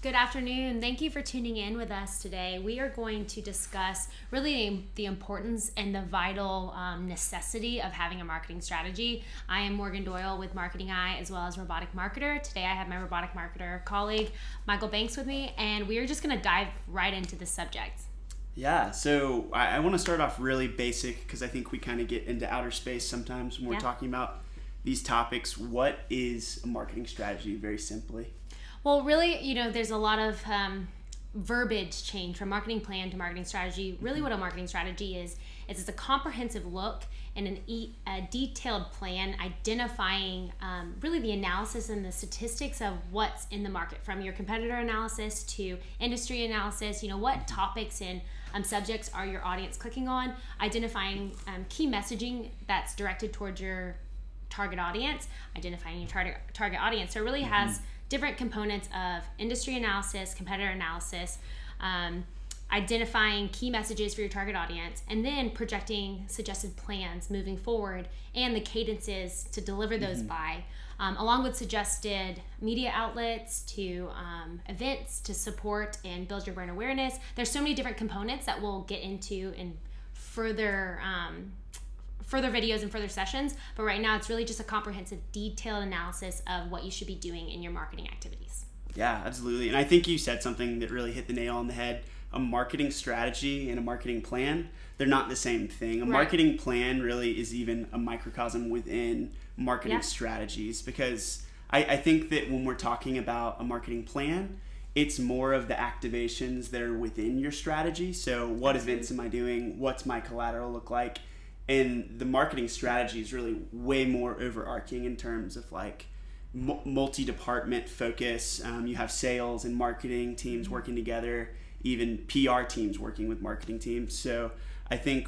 Good afternoon. Thank you for tuning in with us today. We are going to discuss really the importance and the vital necessity of having a marketing strategy. I am Morgan Doyle with Marketing Eye as well as Robotic Marketer. Today I have my Robotic Marketer colleague, Michael Banks, with me, and we are just going to dive right into the subject. Yeah, so I want to start off really basic because I think we kind of get into outer space sometimes when we're talking about these topics. What is a marketing strategy, very simply? Well, really, there's a lot of verbiage change from marketing plan to marketing strategy. Really what a marketing strategy is it's a comprehensive look and a detailed plan identifying really the analysis and the statistics of what's in the market, from your competitor analysis to industry analysis. What topics and subjects are your audience clicking on, identifying key messaging that's directed towards your target audience, identifying your target audience. So it really has different components of industry analysis, competitor analysis, identifying key messages for your target audience, and then projecting suggested plans moving forward and the cadences to deliver those by, along with suggested media outlets to events to support and build your brand awareness. There's so many different components that we'll get into in further videos and further sessions, but right now it's really just a comprehensive, detailed analysis of what you should be doing in your marketing activities. Yeah, absolutely. And I think you said something that really hit the nail on the head. A marketing strategy and a marketing plan, they're not the same thing. A marketing plan really is even a microcosm within marketing strategies, because I think that when we're talking about a marketing plan, it's more of the activations that are within your strategy. So what events am I doing? What's my collateral look like? And the marketing strategy is really way more overarching in terms of like multi-department focus. You have sales and marketing teams working together, even PR teams working with marketing teams. So I think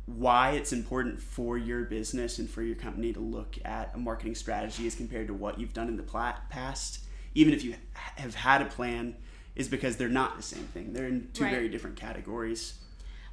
why it's important for your business and for your company to look at a marketing strategy as compared to what you've done in the past, even if you have had a plan, is because they're not the same thing. They're in two very different categories.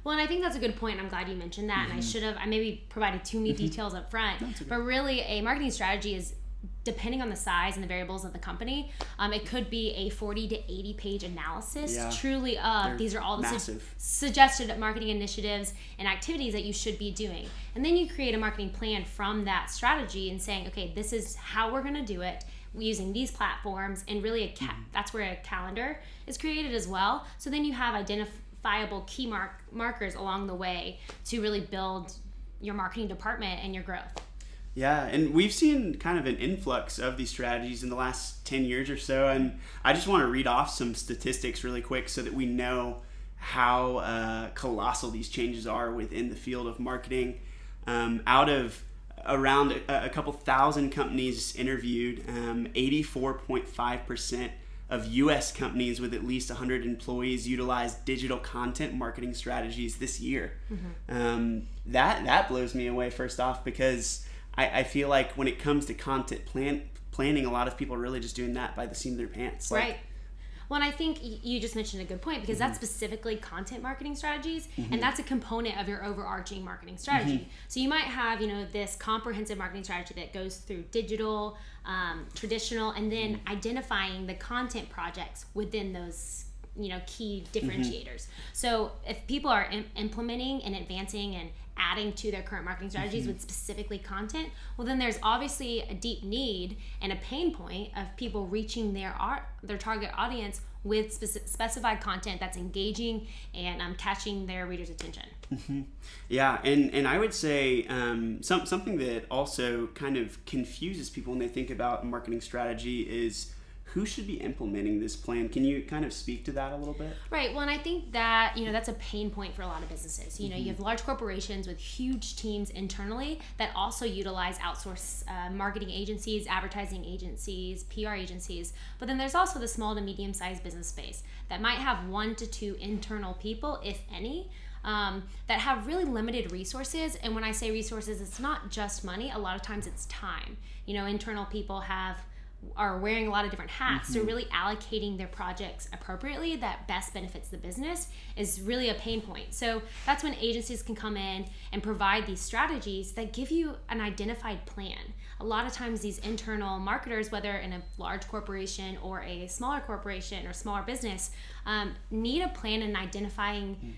Well, and I think that's a good point. I'm glad you mentioned that. And I maybe provided too many details up front. But really, a marketing strategy is, depending on the size and the variables of the company, it could be a 40 to 80 page analysis truly of these are all the suggested marketing initiatives and activities that you should be doing. And then you create a marketing plan from that strategy and saying, okay, this is how we're going to do it using these platforms. And really, that's where a calendar is created as well. So then you have identifiable key markers along the way to really build your marketing department and your growth. Yeah, and we've seen kind of an influx of these strategies in the last 10 years or so, and I just want to read off some statistics really quick so that we know how colossal these changes are within the field of marketing. Out of around a couple thousand companies interviewed, 84.5% of U.S. companies with at least 100 employees utilize digital content marketing strategies this year. That blows me away, first off, because I feel like when it comes to content planning, a lot of people are really just doing that by the seam of their pants. Right. Well, and I think you just mentioned a good point, because that's specifically content marketing strategies, and that's a component of your overarching marketing strategy. So you might have, this comprehensive marketing strategy that goes through digital, traditional, and then identifying the content projects within those, key differentiators. So if people are implementing and advancing and adding to their current marketing strategies with specifically content, well, then there's obviously a deep need and a pain point of people reaching their target audience with specified content that's engaging and catching their readers' attention. Yeah, and I would say something that also kind of confuses people when they think about a marketing strategy is who should be implementing this plan. Can you kind of speak to that a little bit? Right. Well, and I think that, that's a pain point for a lot of businesses. You have large corporations with huge teams internally that also utilize outsource marketing agencies, advertising agencies, PR agencies. But then there's also the small to medium-sized business space that might have 1 to 2 internal people, if any, that have really limited resources. And when I say resources, it's not just money. A lot of times it's time. Internal people have are wearing a lot of different hats. So really allocating their projects appropriately that best benefits the business is really a pain point. So that's when agencies can come in and provide these strategies that give you an identified plan. A lot of times these internal marketers, whether in a large corporation or a smaller corporation or smaller business, need a plan in identifying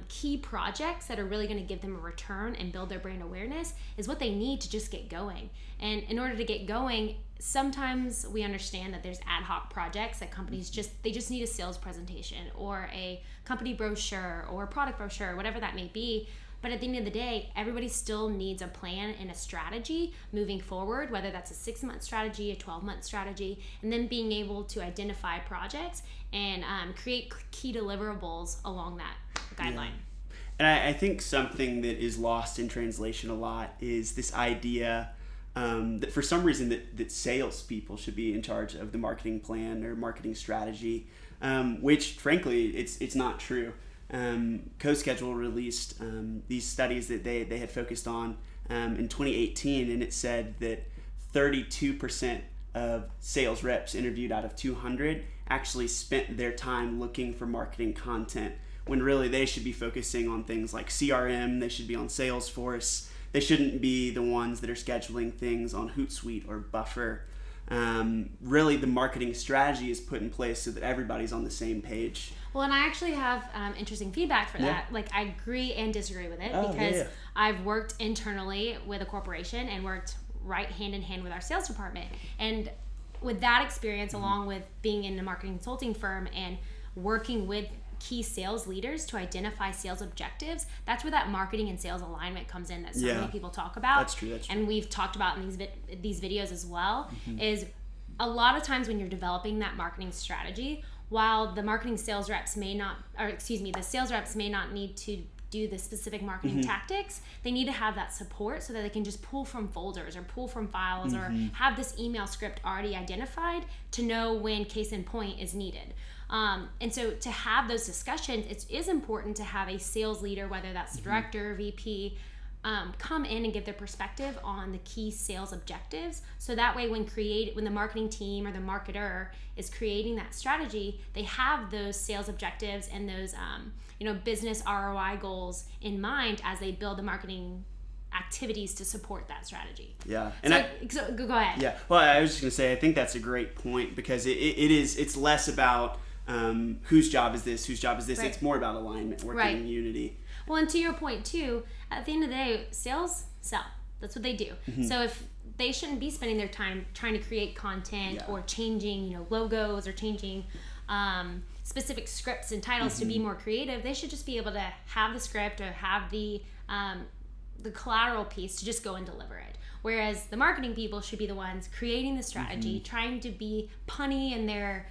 key projects that are really going to give them a return and build their brand awareness is what they need to just get going. And in order to get going, sometimes we understand that there's ad hoc projects that companies just need a sales presentation or a company brochure or a product brochure, whatever that may be. But at the end of the day, everybody still needs a plan and a strategy moving forward, whether that's a 6-month strategy, a 12-month strategy, and then being able to identify projects and create key deliverables along that guideline. Yeah. And I think something that is lost in translation a lot is this idea that for some reason that salespeople should be in charge of the marketing plan or marketing strategy, which frankly, it's not true. CoSchedule released these studies that they had focused on in 2018, and it said that 32% of sales reps interviewed out of 200 actually spent their time looking for marketing content, when really they should be focusing on things like CRM, they should be on Salesforce, they shouldn't be the ones that are scheduling things on Hootsuite or Buffer. Really the marketing strategy is put in place so that everybody's on the same page. Well, and I actually have interesting feedback for that. Like, I agree and disagree with it because I've worked internally with a corporation and worked right hand in hand with our sales department. And with that experience, along with being in a marketing consulting firm and working with key sales leaders to identify sales objectives, that's where that marketing and sales alignment comes in that so many people talk about. That's true. And we've talked about in these videos as well, is a lot of times when you're developing that marketing strategy, while the sales reps may not need to do the specific marketing tactics, they need to have that support so that they can just pull from folders or pull from files or have this email script already identified to know when case in point is needed. And so to have those discussions, it is important to have a sales leader, whether that's the director, VP, come in and give their perspective on the key sales objectives. So that way when the marketing team or the marketer is creating that strategy, they have those sales objectives and those business ROI goals in mind as they build the marketing activities to support that strategy. Yeah. And so go ahead. Yeah. Well, I was just going to say, I think that's a great point because it's less about whose job is this, Right. It's more about alignment, working in unity. Well, and to your point too, at the end of the day, sales sell. That's what they do. So if they shouldn't be spending their time trying to create content or changing, logos or changing specific scripts and titles to be more creative, they should just be able to have the script or have the collateral piece to just go and deliver it. Whereas the marketing people should be the ones creating the strategy, trying to be punny in their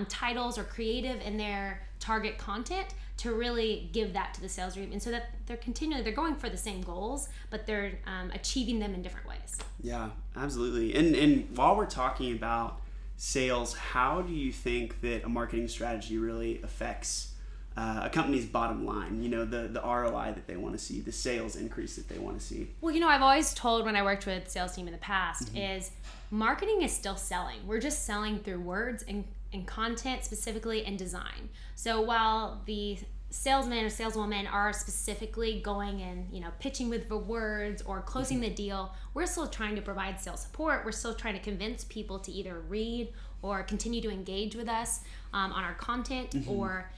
titles or creative in their target content to really give that to the sales team, and so that they're going for the same goals, but they're achieving them in different ways. Yeah, absolutely. And while we're talking about sales, how do you think that a marketing strategy really affects a company's bottom line? The ROI that they want to see, the sales increase that they want to see. Well, I've always told when I worked with sales team in the past is marketing is still selling. We're just selling through words and content specifically and design. So while the salesmen or saleswomen are specifically going and pitching with the words or closing the deal, we're still trying to provide sales support. We're still trying to convince people to either read or continue to engage with us on our content or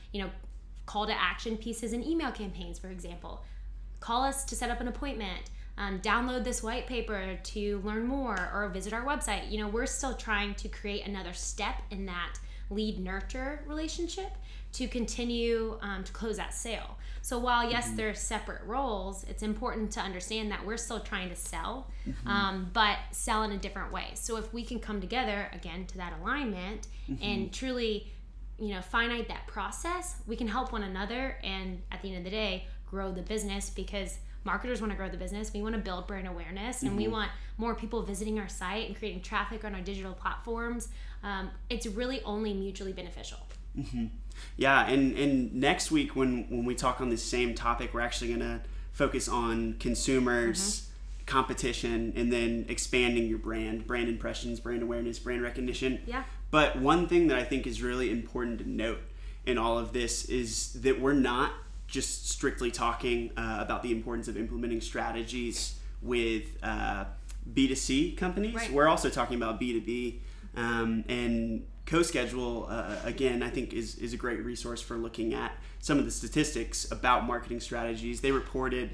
call to action pieces in email campaigns, for example. Call us to set up an appointment. Download this white paper to learn more or visit our website. We're still trying to create another step in that lead nurture relationship to continue to close that sale. So while yes, they're separate roles, it's important to understand that we're still trying to sell, but sell in a different way. So if we can come together again to that alignment and truly finite that process, we can help one another and at the end of the day grow the business, because marketers want to grow the business. We want to build brand awareness and we want more people visiting our site and creating traffic on our digital platforms. It's really only mutually beneficial. Yeah, and next week when we talk on this same topic, we're actually going to focus on consumers competition, and then expanding your brand impressions, brand awareness, brand recognition. Yeah. But one thing that I think is really important to note in all of this is that we're not just strictly talking about the importance of implementing strategies with B2C companies. Right. We're also talking about B2B, and CoSchedule, again, I think is a great resource for looking at some of the statistics about marketing strategies. They reported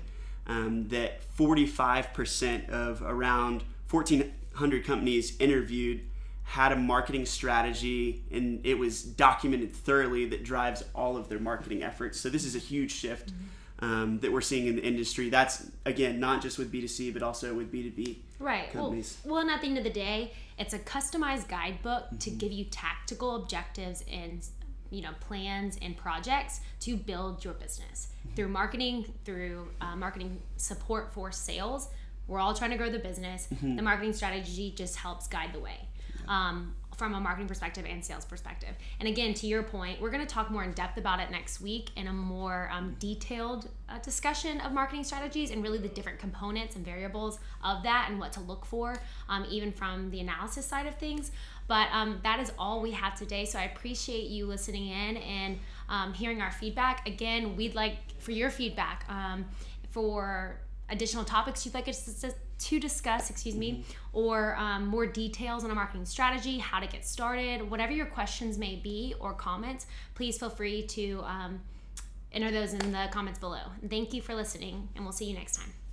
that 45% of around 1,400 companies interviewed had a marketing strategy, and it was documented thoroughly, that drives all of their marketing efforts. So this is a huge shift that we're seeing in the industry. That's, again, not just with B2C, but also with B2B companies. Well, and at the end of the day, it's a customized guidebook to give you tactical objectives and plans and projects to build your business through marketing, through marketing support for sales. We're all trying to grow the business. The marketing strategy just helps guide the way. From a marketing perspective and sales perspective. And again, to your point, we're going to talk more in depth about it next week in a more detailed discussion of marketing strategies and really the different components and variables of that and what to look for, even from the analysis side of things. But that is all we have today. So I appreciate you listening in and hearing our feedback. Again, we'd like for your feedback for additional topics you'd like us to discuss, or more details on a marketing strategy, how to get started, whatever your questions may be or comments, please feel free to enter those in the comments below. Thank you for listening, and we'll see you next time.